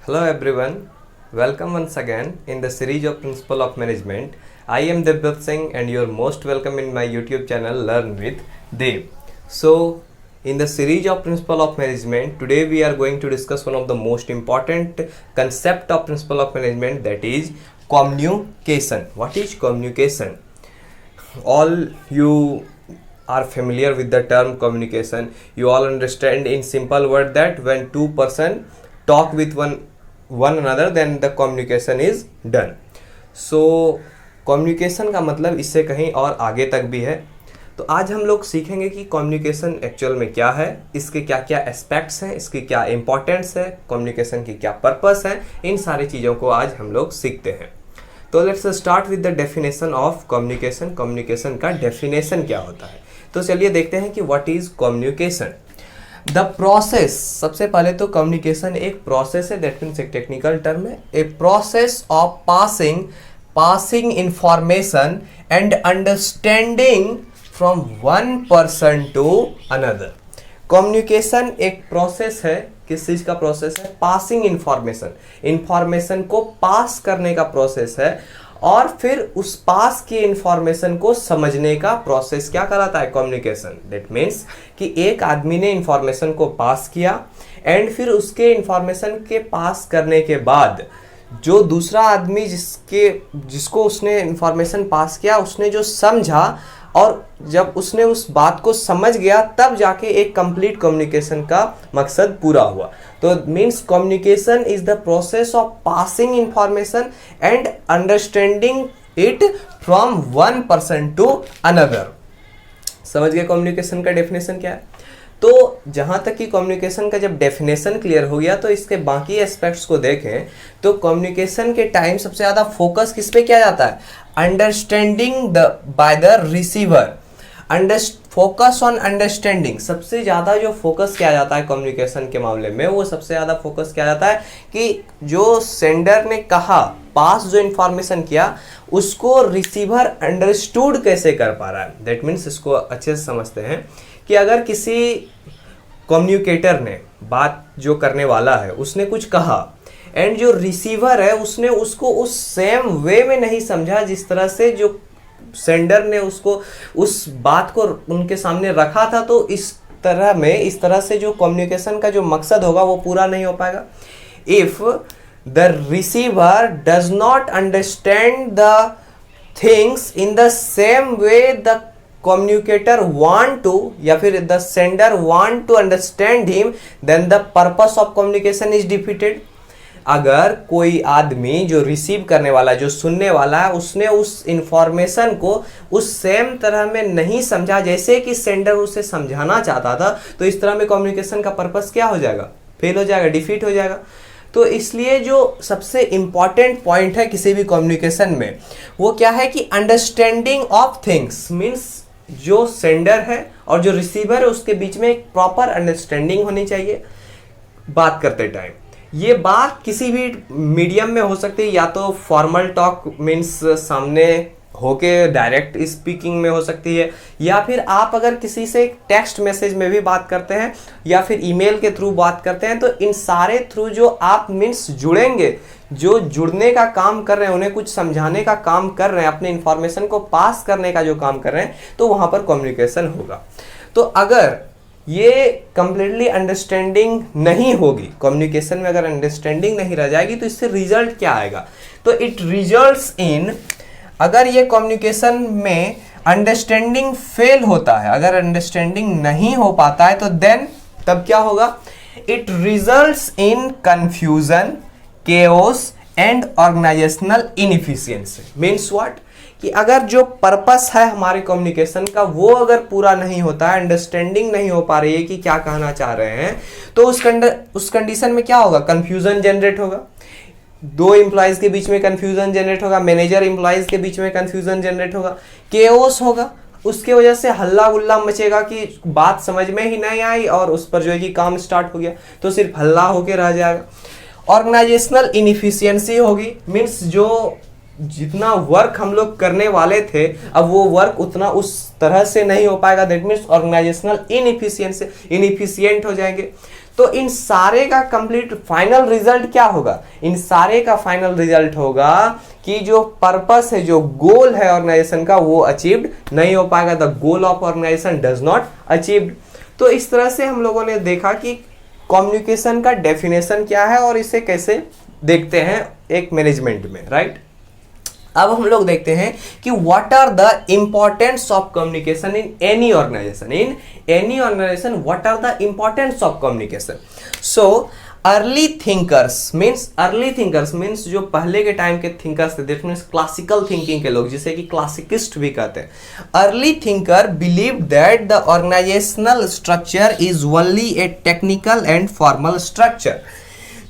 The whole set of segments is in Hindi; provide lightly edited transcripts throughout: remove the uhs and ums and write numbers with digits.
Hello everyone, welcome once again in the series of Principle of Management. I am Devdutt Singh and you are most welcome in my YouTube channel Learn with Dev. So, in the series of Principle of Management, today we are going to discuss one of the most important concept of Principle of Management, that is communication. What is communication? All you are familiar with the term communication. You all understand in simple word that when two person talk with one another, then the communication is done. So communication का मतलब इससे कहीं और आगे तक भी है. तो आज हम लोग सीखेंगे कि कम्युनिकेशन एक्चुअल में क्या है, इसके क्या क्या एस्पेक्ट्स हैं, इसकी क्या इंपॉर्टेंस है, कम्युनिकेशन की क्या पर्पस है. इन सारी चीज़ों को आज हम लोग सीखते हैं. तो let's start with the definition of communication. Communication का डेफिनेशन क्या होता है, तो चलिए देखते हैं कि what is communication. The process, सबसे पहले तो कम्युनिकेशन एक प्रोसेस है, दैट मीन्स एक टेक्निकल टर्म है. A process of passing information and understanding from one person to another. Communication एक प्रोसेस है. किस चीज का प्रोसेस है? पासिंग इंफॉर्मेशन को पास करने का प्रोसेस है, और फिर उस पास की इंफॉर्मेशन को समझने का प्रोसेस क्या कहलाता है? कम्युनिकेशन. दैट मीन्स कि एक आदमी ने इंफॉर्मेशन को पास किया एंड फिर उसके इंफॉर्मेशन के पास करने के बाद जो दूसरा आदमी जिसको उसने इंफॉर्मेशन पास किया, उसने जो समझा और जब उसने उस बात को समझ गया, तब जाके एक कंप्लीट कम्युनिकेशन का मकसद पूरा हुआ. तो means communication is the process of passing information and understanding it from one person to another. समझ गए कम्युनिकेशन का डेफिनेशन क्या है? तो जहां तक कि कम्युनिकेशन का जब डेफिनेशन क्लियर हो गया, तो इसके बाकी एस्पेक्ट्स को देखें तो कम्युनिकेशन के टाइम सबसे ज़्यादा फोकस किस पे किया जाता है? Understanding by the receiver. Focus on understanding. सबसे ज़्यादा जो फोकस किया जाता है कम्युनिकेशन के मामले में, वो सबसे ज़्यादा फोकस किया जाता है कि जो सेंडर ने कहा, पास जो इंफॉर्मेशन किया, उसको रिसीवर अंडरस्टूड कैसे कर पा रहा है. दैट मीन्स इसको अच्छे से समझते हैं कि अगर किसी कम्युनिकेटर ने, बात जो करने वाला है, उसने कुछ कहा एंड जो रिसीवर है उसने उसको उस सेम वे में नहीं समझा जिस तरह से जो सेंडर ने उसको उस बात को उनके सामने रखा था, तो इस तरह से जो कम्युनिकेशन का जो मकसद होगा वो पूरा नहीं हो पाएगा. If the receiver does not understand the things in the same way the communicator want to, या फिर the sender want to understand him, then the purpose of communication is defeated. अगर कोई आदमी जो रिसीव करने वाला, जो सुनने वाला है, उसने उस इंफॉर्मेशन को उस सेम तरह में नहीं समझा जैसे कि सेंडर उसे समझाना चाहता था, तो इस तरह में कम्युनिकेशन का पर्पस क्या हो जाएगा? फेल हो जाएगा, डिफीट हो जाएगा. तो इसलिए जो सबसे इंपॉर्टेंट पॉइंट है किसी भी कम्युनिकेशन में, वो क्या है कि अंडरस्टैंडिंग ऑफ थिंग्स. मीन्स जो सेंडर है और जो रिसीवर है उसके बीच में एक प्रॉपर अंडरस्टैंडिंग होनी चाहिए बात करते टाइम. ये बात किसी भी मीडियम में हो सकती है, या तो फॉर्मल टॉक मीन्स सामने होके डायरेक्ट स्पीकिंग में हो सकती है, या फिर आप अगर किसी से टेक्स्ट मैसेज में भी बात करते हैं या फिर ईमेल के थ्रू बात करते हैं, तो इन सारे थ्रू जो आप मीन्स जुड़ेंगे, जो जुड़ने का काम कर रहे हैं, उन्हें कुछ समझाने का काम कर रहे हैं, अपने इंफॉर्मेशन को पास करने का जो काम कर रहे हैं, तो वहां पर कम्युनिकेशन होगा. तो अगर ये कंप्लीटली अंडरस्टैंडिंग नहीं होगी, कम्युनिकेशन में अगर अंडरस्टैंडिंग नहीं रह जाएगी, तो इससे रिजल्ट क्या आएगा? तो इट रिजल्ट्स इन, अगर ये कम्युनिकेशन में अंडरस्टैंडिंग फेल होता है, अगर अंडरस्टैंडिंग नहीं हो पाता है, तो देन तब क्या होगा? It results in confusion, chaos and organizational inefficiency. Means what? कि अगर जो पर्पस है हमारे कम्युनिकेशन का वो अगर पूरा नहीं होता है, अंडरस्टैंडिंग नहीं हो पा रही है कि क्या कहना चाह रहे हैं, तो उस कंडीशन में क्या होगा? कंफ्यूजन जनरेट होगा. दो एम्प्लॉयज के बीच में कंफ्यूजन जनरेट होगा, मैनेजर एम्प्लॉयज के बीच में कंफ्यूजन जनरेट होगा, केओस होगा. उसके वजह से हल्ला गुल्ला मचेगा कि बात समझ में ही नहीं आई और उस पर जो है कि काम स्टार्ट हो गया, तो सिर्फ हल्ला होके रह जाएगा. ऑर्गेनाइजेशनल इनएफिशिएंसी होगी. मीन्स जो जितना वर्क हम लोग करने वाले थे, अब वो वर्क उतना उस तरह से नहीं हो पाएगा. दैट मीन्स ऑर्गेनाइजेशनल इनएफिशिएंट हो जाएंगे. तो इन सारे का कंप्लीट फाइनल रिजल्ट क्या होगा? इन सारे का फाइनल रिजल्ट होगा कि जो पर्पस है, जो गोल है ऑर्गेनाइजेशन का, वो अचीव्ड नहीं हो पाएगा। The goal of organisation does not achieved. तो इस तरह से हम लोगों ने देखा कि कम्युनिकेशन का डेफिनेशन क्या है और इसे कैसे देखते हैं एक मैनेजमेंट में, राइट। अब हम लोग देखते हैं कि what are the importance of communication in any organisation. In any organisation what are the importance of communication? So early thinkers means जो पहले के टाइम के थिंकर्स थे, दैट मीन्स क्लासिकल थिंकिंग के लोग, जिसे कि क्लासिकिस्ट भी कहते हैं। Early thinker believe that the organisational structure is only a technical and formal structure.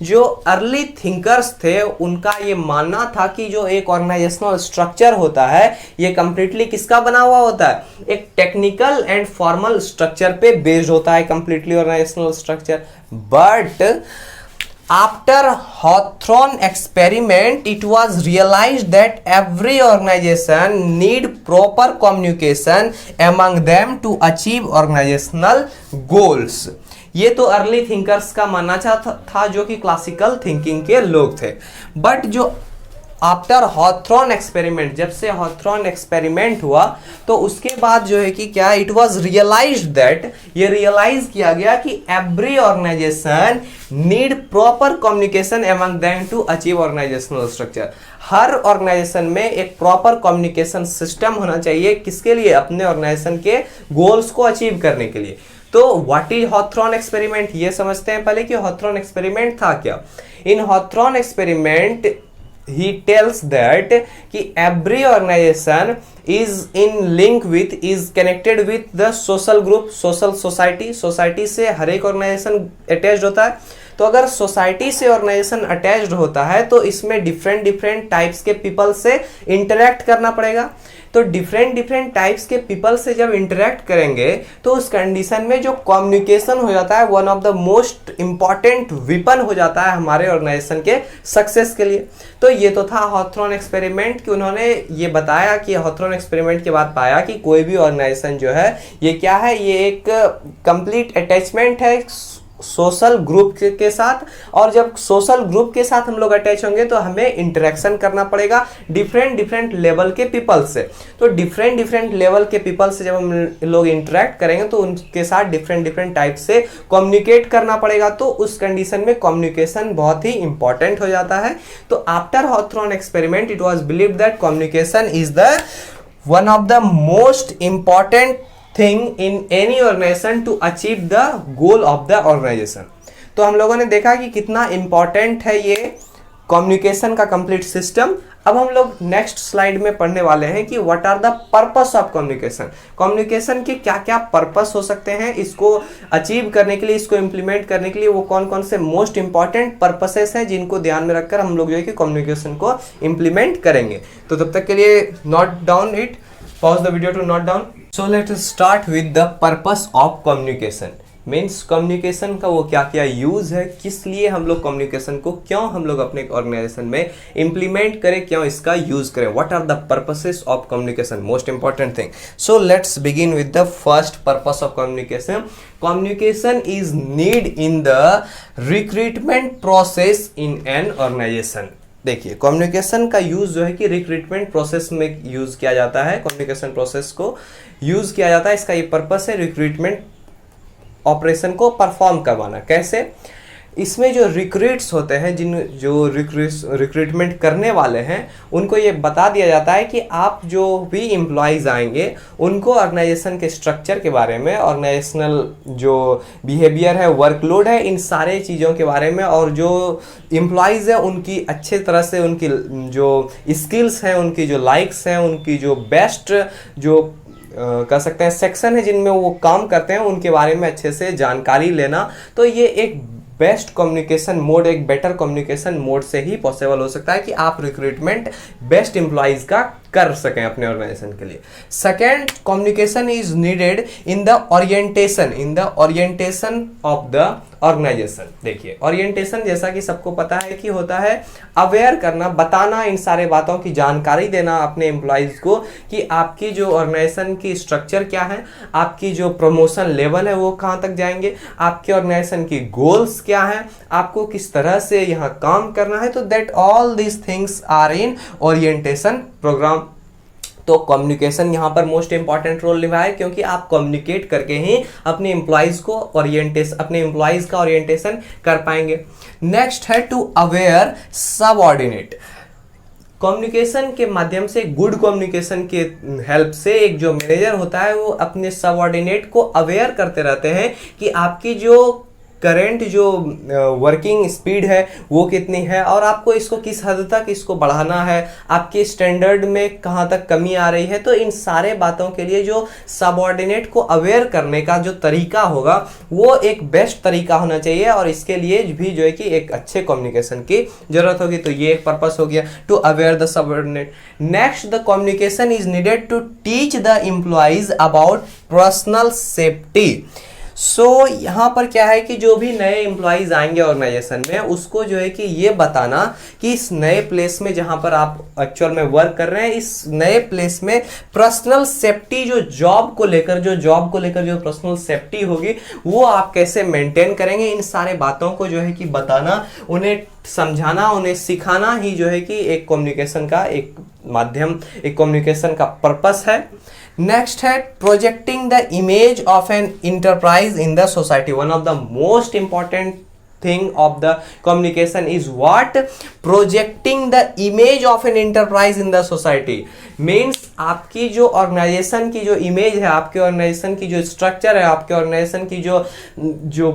जो अर्ली थिंकर्स थे उनका ये मानना था कि जो एक ऑर्गेनाइजेशनल स्ट्रक्चर होता है ये कंप्लीटली किसका बना हुआ होता है? एक टेक्निकल एंड फॉर्मल स्ट्रक्चर पे बेस्ड होता है completely organisational structure. But after Hawthorne experiment, it was realized that every organization need proper communication among them to achieve organizational goals. ये तो अर्ली थिंकर्स का मानना था जो कि क्लासिकल थिंकिंग के लोग थे। बट जो आफ्टर हॉथरॉन एक्सपेरिमेंट, जब से हॉथरॉन एक्सपेरिमेंट हुआ तो उसके बाद जो है कि क्या, इट वाज रियलाइज्ड दैट, ये रियलाइज किया गया कि every organisation need proper communication among them to achieve organisational structure. हर ऑर्गेनाइजेशन में एक प्रॉपर कम्युनिकेशन सिस्टम होना चाहिए, किसके लिए? अपने ऑर्गेनाइजेशन के गोल्स को अचीव करने के लिए। तो व्हाट इज हॉथरॉन एक्सपेरिमेंट, ये समझते हैं पहले कि हॉथरॉन एक्सपेरिमेंट था क्या। इन हॉथरॉन एक्सपेरिमेंट he tells that कि every organization is in link with, is connected with the social group, social society से हर एक ऑर्गेनाइजेशन अटैच्ड होता है। तो अगर सोसाइटी से ऑर्गेनाइजेशन अटैच्ड होता है तो इसमें डिफरेंट टाइप्स के पीपल से इंटरेक्ट करना पड़ेगा। तो डिफरेंट टाइप्स के पीपल से जब इंटरेक्ट करेंगे तो उस कंडीशन में जो कम्युनिकेशन हो जाता है, one of the most important weapon हो जाता है हमारे ऑर्गेनाइजेशन के सक्सेस के लिए। तो ये तो था हॉथरॉन एक्सपेरिमेंट कि उन्होंने ये बताया कि हॉथरॉन एक्सपेरिमेंट के बाद पाया कि कोई भी ऑर्गेनाइजेशन जो है ये क्या है, ये एक कंप्लीट अटैचमेंट है सोशल ग्रुप के साथ। और जब सोशल ग्रुप के साथ हम लोग अटैच होंगे तो हमें इंटरेक्शन करना पड़ेगा डिफरेंट लेवल के पीपल से। तो डिफरेंट लेवल के पीपल से जब हम लोग इंटरेक्ट करेंगे तो उनके साथ डिफरेंट टाइप से कम्युनिकेट करना पड़ेगा। तो उस कंडीशन में कम्युनिकेशन बहुत ही इंपॉर्टेंट हो जाता है। तो after Hawthorne experiment it was believed that communication is the one of the most important thing in any organization to achieve the goal of the organization। तो हम लोगों ने देखा कि कितना इंपॉर्टेंट है ये कम्युनिकेशन का कंप्लीट सिस्टम। अब हम लोग नेक्स्ट स्लाइड में पढ़ने वाले हैं कि what are the purpose of communication. Communication के क्या क्या पर्पस हो सकते हैं, इसको अचीव करने के लिए, इसको इम्प्लीमेंट करने के लिए वो कौन कौन से मोस्ट इंपॉर्टेंट पर्पसेस हैं जिनको ध्यान में रखकर हम लोग जो है कि कम्युनिकेशन को इम्प्लीमेंट करेंगे। तो तब तक के लिए note down it, pause the video to note down। So let us start with the purpose of communication। Means communication का वो क्या क्या यूज है, किस लिए हम लोग कम्युनिकेशन को, क्यों हम लोग अपने ऑर्गेनाइजेशन में इम्प्लीमेंट करें, क्यों इसका यूज करें, what are the purposes of communication, most important thing. So let's begin with the first purpose of communication. Communication is need in the recruitment process in an organisation. देखिए कम्युनिकेशन का यूज जो है कि रिक्रूटमेंट प्रोसेस में यूज किया जाता है, कम्युनिकेशन प्रोसेस को यूज किया जाता है। इसका ये पर्पस है रिक्रूटमेंट ऑपरेशन को परफॉर्म करवाना। कैसे? इसमें जो रिक्रूट्स होते हैं, जो रिक्रूटमेंट करने वाले हैं, उनको ये बता दिया जाता है कि आप जो भी एम्प्लॉयज़ आएंगे उनको ऑर्गेनाइजेशन के स्ट्रक्चर के बारे में, ऑर्गेनाइजेशनल जो बिहेवियर है, वर्कलोड है, इन सारे चीज़ों के बारे में, और जो एम्प्लॉयज़ है उनकी अच्छे तरह से उनकी जो स्किल्स हैं, उनकी जो लाइक्स हैं, उनकी जो बेस्ट जो कह सकते हैं सेक्शन है जिनमें वो काम करते हैं, उनके बारे में अच्छे से जानकारी लेना। तो ये एक बेस्ट कम्युनिकेशन मोड, एक बेटर कम्युनिकेशन मोड से ही पॉसिबल हो सकता है कि आप रिक्रूटमेंट बेस्ट एम्प्लॉयज़ का कर सकें अपने ऑर्गेनाइजेशन के लिए। Second, communication is needed in the orientation of the organisation. देखिए ओरिएंटेशन जैसा कि सबको पता है कि होता है अवेयर करना, बताना, इन सारे बातों की जानकारी देना अपने एम्प्लॉयज को कि आपकी जो ऑर्गेनाइजेशन की स्ट्रक्चर क्या है, आपकी जो प्रमोशन लेवल है वो कहाँ तक जाएंगे, आपके ऑर्गेनाइजेशन की गोल्स क्या है, आपको किस तरह से यहाँ काम करना है। तो that all these things are in orientation programme. तो कम्युनिकेशन यहाँ पर मोस्ट इंपॉर्टेंट रोल निभाए, क्योंकि आप कम्युनिकेट करके ही अपने एम्प्लॉयज को अपने एम्प्लॉयज का ओरिएंटेशन कर पाएंगे। नेक्स्ट है टू अवेयर सबऑर्डिनेट। कम्युनिकेशन के माध्यम से, गुड कम्युनिकेशन के हेल्प से एक जो मैनेजर होता है वो अपने सबऑर्डिनेट को अवेयर करते रहते हैं कि आपकी जो करेंट जो वर्किंग स्पीड है वो कितनी है और आपको इसको किस हद तक इसको बढ़ाना है, आपके स्टैंडर्ड में कहाँ तक कमी आ रही है। तो इन सारे बातों के लिए जो सबऑर्डिनेट को अवेयर करने का जो तरीका होगा वो एक बेस्ट तरीका होना चाहिए, और इसके लिए भी जो है कि एक अच्छे कम्युनिकेशन की जरूरत होगी। तो ये एक पर्पस हो गया, to aware the subordinate. Next, the communication is needed to teach the employees about personal safety. यहाँ पर क्या है कि जो भी नए एम्प्लॉइज आएंगे ऑर्गेनाइजेशन में, उसको जो है कि ये बताना कि इस नए प्लेस में जहां पर आप एक्चुअल में वर्क कर रहे हैं, इस नए प्लेस में पर्सनल सेफ्टी जो जॉब को लेकर जो पर्सनल सेफ्टी होगी वो आप कैसे मेंटेन करेंगे। इन सारे बातों को जो है कि बताना, उन्हें समझाना, उन्हें सिखाना ही जो है कि एक कम्युनिकेशन का एक माध्यम, एक कम्युनिकेशन का पर्पस है। नेक्स्ट है projecting the image of an enterprise in the society. One of the most important thing of the communication is what? Projecting the image of an enterprise in the society. Means आपकी जो ऑर्गेनाइजेशन की जो इमेज है, आपके ऑर्गेनाइजेशन की जो स्ट्रक्चर है, आपके ऑर्गेनाइजेशन की जो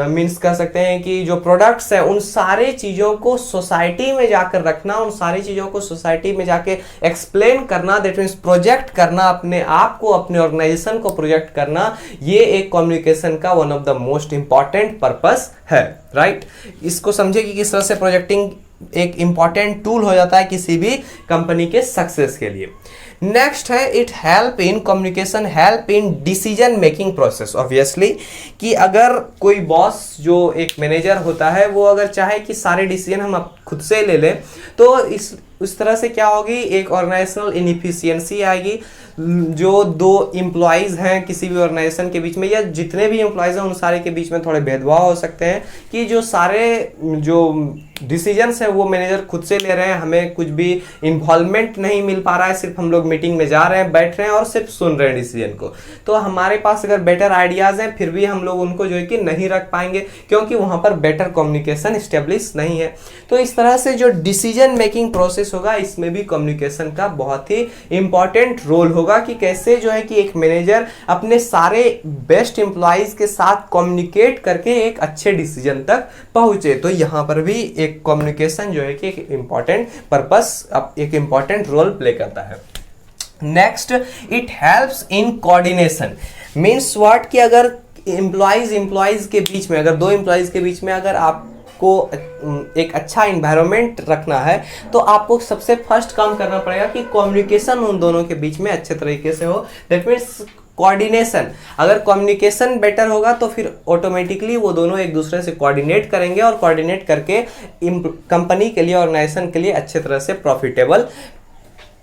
मीन्स कह सकते हैं कि जो प्रोडक्ट्स है, उन सारे चीज़ों को सोसाइटी में जाकर रखना, उन सारी चीज़ों को सोसाइटी में जाके एक्सप्लेन करना, दैट मीन्स प्रोजेक्ट करना, अपने आप को, अपने ऑर्गेनाइजेशन को प्रोजेक्ट करना, ये एक कम्युनिकेशन का one of the most important purpose है। राइट, इसको समझे कि किस तरह से प्रोजेक्टिंग एक इंपॉर्टेंट टूल हो जाता है किसी भी कंपनी के सक्सेस के लिए। नेक्स्ट है it help in communication, help in decision making process. Obviously कि अगर कोई बॉस जो एक मैनेजर होता है वो अगर चाहे कि सारे डिसीजन हम खुद से ले लें, तो उस तरह से क्या होगी, एक ऑर्गेनाइजेशनल इनएफिशिएंसी आएगी। जो दो एम्प्लॉयज़ हैं किसी भी ऑर्गेनाइजेशन के बीच में, या जितने भी एम्प्लॉयज़ हैं उन सारे के बीच में थोड़े भेदभाव हो सकते हैं कि जो सारे जो डिसीजंस है वो मैनेजर खुद से ले रहे हैं, हमें कुछ भी इन्वॉल्वमेंट नहीं मिल पा रहा है, सिर्फ हम लोग मीटिंग में जा रहे हैं, बैठ रहे हैं और सिर्फ सुन रहे हैं डिसीजन को। तो हमारे पास अगर बेटर आइडियाज़ हैं फिर भी हम लोग उनको जो है कि नहीं रख पाएंगे, क्योंकि वहाँ पर बेटर कम्युनिकेशन इस्टेब्लिश नहीं है। तो इस तरह से जो डिसीजन मेकिंग प्रोसेस होगा, इसमें भी कम्युनिकेशन का बहुत ही इंपॉर्टेंट रोल होगा कि कैसे जो है कि एक मैनेजर अपने सारे बेस्ट एम्प्लॉयज़ के साथ कम्युनिकेट करके एक अच्छे डिसीजन तक पहुँचे। तो यहाँ पर भी एक कम्युनिकेशन जो है कि एक इंपॉर्टेंट पर्पस, एक इंपॉर्टेंट रोल प्ले करता है। Next, it helps in coordination. Means what कि अगर एम्प्लॉयज के बीच में, अगर दो एम्प्लॉयज के बीच में अगर आपको एक अच्छा इन्वायरमेंट रखना है, तो आपको सबसे फर्स्ट काम करना पड़ेगा कि कम्युनिकेशन उन दोनों के बीच में अच्छे तरीके से हो। दैट मीन्स कोऑर्डिनेशन, अगर कम्युनिकेशन बेटर होगा तो फिर ऑटोमेटिकली वो दोनों एक दूसरे से कोऑर्डिनेट करेंगे, और कोऑर्डिनेट करके कंपनी के लिए, ऑर्गेनाइजेशन के लिए अच्छे तरह से प्रॉफिटेबल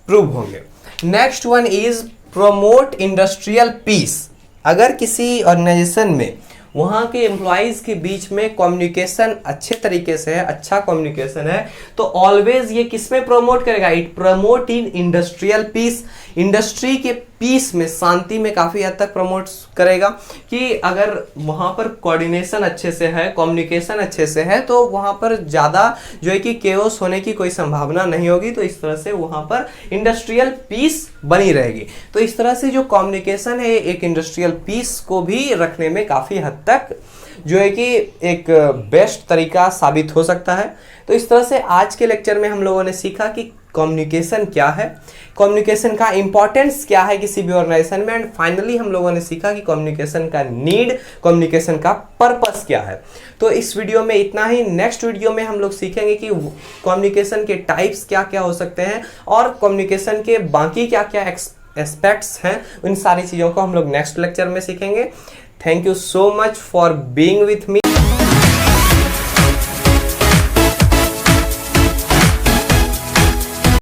प्रूव होंगे। Next one is promote industrial peace. अगर किसी ऑर्गेनाइजेशन में वहाँ के एम्प्लॉयज़ के बीच में कम्युनिकेशन अच्छे तरीके से है, अच्छा कम्युनिकेशन है, तो ऑलवेज ये किस में प्रमोट करेगा? It promote in industrial peace. Industry के पीस में, शांति में काफ़ी हद तक प्रमोट करेगा कि अगर वहाँ पर कोऑर्डिनेशन अच्छे से है, कम्युनिकेशन अच्छे से है, तो वहाँ पर ज़्यादा जो है कि केओस होने की कोई संभावना नहीं होगी। तो इस तरह से वहाँ पर इंडस्ट्रियल पीस बनी रहेगी। तो इस तरह से जो कम्युनिकेशन है एक इंडस्ट्रियल पीस को भी रखने में काफ़ी हद तक जो है कि एक बेस्ट तरीका साबित हो सकता है। तो इस तरह से आज के लेक्चर में हम लोगों ने सीखा कि कम्युनिकेशन क्या है, कम्युनिकेशन का इंपॉर्टेंस क्या है किसी भी ऑर्गेनाइजेशन में, एंड फाइनली हम लोगों ने सीखा कि कम्युनिकेशन का नीड, कम्युनिकेशन का पर्पस क्या है। तो इस वीडियो में इतना ही। नेक्स्ट वीडियो में हम लोग सीखेंगे कि कम्युनिकेशन के टाइप्स क्या क्या हो सकते हैं और कम्युनिकेशन के बाकी क्या क्या एस्पेक्ट्स हैं, उन सारी चीज़ों को हम लोग नेक्स्ट लेक्चर में सीखेंगे। Thank you so much for being with me.